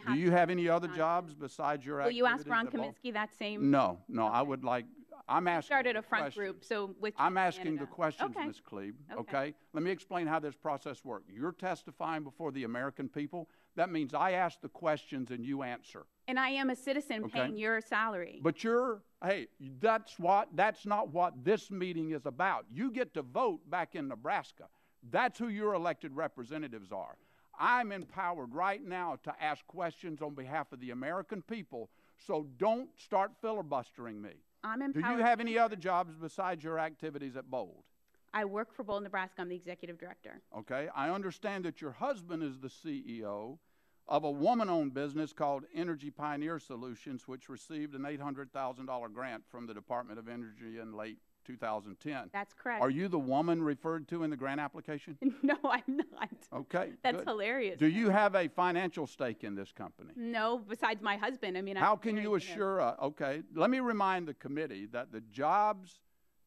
Do you have any other jobs besides your activities? Will you ask Ron Kaminsky that same? No, no, okay. I would like, I'm asking. Started a front group, so with I'm asking the questions, okay. Ms. Kleeb, okay? Let me explain how this process works. You're testifying before the American people. That means I ask the questions and you answer. And I am a citizen paying your salary. But you're, hey, that's not what this meeting is about. You get to vote back in Nebraska. That's who your elected representatives are. I'm empowered right now to ask questions on behalf of the American people, so don't start filibustering me. I'm empowered. Do you have any other jobs besides your activities at Bold? I work for Bold, Nebraska. I'm the executive director. Okay. I understand that your husband is the CEO of a woman-owned business called Energy Pioneer Solutions, which received an $800,000 grant from the Department of Energy in late 2010. That's correct. Are you the woman referred to in the grant application? No, I'm not. Okay. That's good. hilarious. Do you have a financial stake in this company? No, besides my husband. I mean, how can you assure okay, let me remind the committee that the jobs,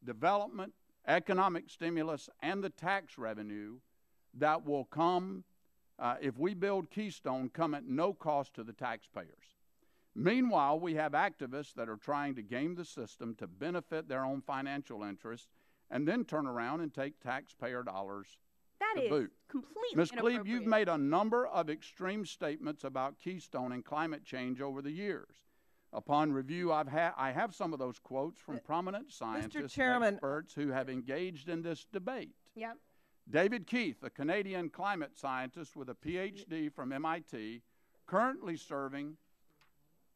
development, economic stimulus, and the tax revenue that will come if we build Keystone come at no cost to the taxpayers. Meanwhile, we have activists that are trying to game the system to benefit their own financial interests and then turn around and take taxpayer dollars to boot. Completely Ms. Kleeb, you've made a number of extreme statements about Keystone and climate change over the years. Upon review, I have some of those quotes from prominent scientists and experts who have engaged in this debate. Yep. David Keith, a Canadian climate scientist with a PhD from MIT, currently serving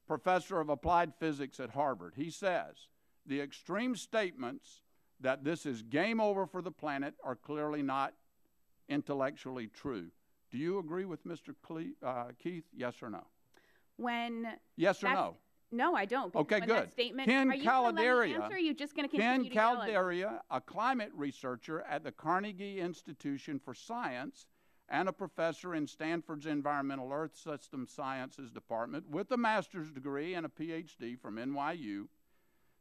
professor of applied physics at Harvard. He says, the extreme statements that this is game over for the planet are clearly not intellectually true. Do you agree with Mr. Keith? Yes or no? Yes or no? No, I don't. Okay, good. That statement, Ken are you going to let me Calderia, answer, or are you just going to continue to yell at me? a climate researcher at the Carnegie Institution for Science and a professor in Stanford's Environmental Earth System Sciences Department with a master's degree and a PhD from NYU,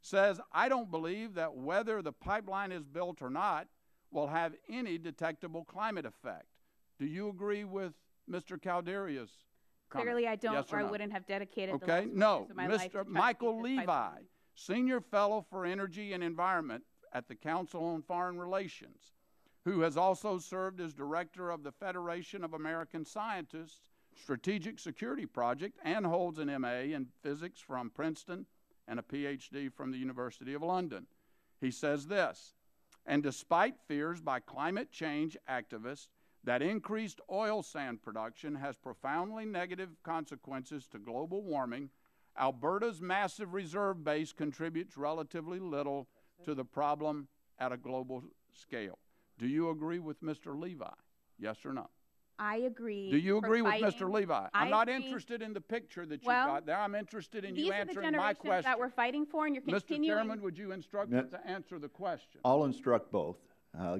says, I don't believe that whether the pipeline is built or not will have any detectable climate effect. Do you agree with Mr. Calderia's comment? Clearly I don't, yes or or no? I wouldn't have dedicated the okay, last no. years of my life to Mr. Michael Levi, pipeline. Senior Fellow for Energy and Environment at the Council on Foreign Relations, who has also served as director of the Federation of American Scientists Strategic Security Project and holds an MA in physics from Princeton and a PhD from the University of London. He says this, and despite fears by climate change activists that increased oil sand production has profoundly negative consequences to global warming, Alberta's massive reserve base contributes relatively little to the problem at a global scale. Do you agree with Mr. Levi? Yes or no? I agree. Do you agree with Mr. Levi? I'm not agree. Interested in the picture that you got there. I'm interested in you answering my question. These are the generations that we're fighting for, and you're continuing. Mr. Chairman, would you instruct her to answer the question? I'll instruct both.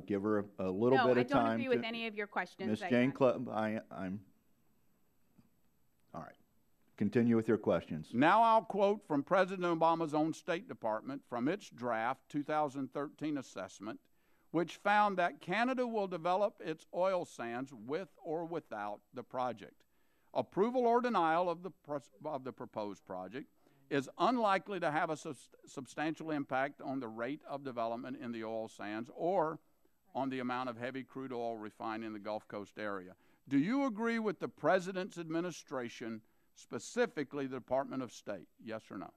Give her a little bit of time. No, I don't agree with any of your questions. Ms. Jane Kleeb, I'm all right. Continue with your questions. Now I'll quote from President Obama's own State Department from its draft 2013 assessment, which found that Canada will develop its oil sands with or without the project. Approval or denial of the proposed project is unlikely to have a substantial impact on the rate of development in the oil sands or on the amount of heavy crude oil refined in the Gulf Coast area. Do you agree with the President's administration, specifically the Department of State? Yes or no?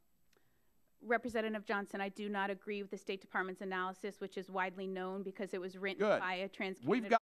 Representative Johnson, I do not agree with the State Department's analysis, which is widely known because it was written by a trans-Canada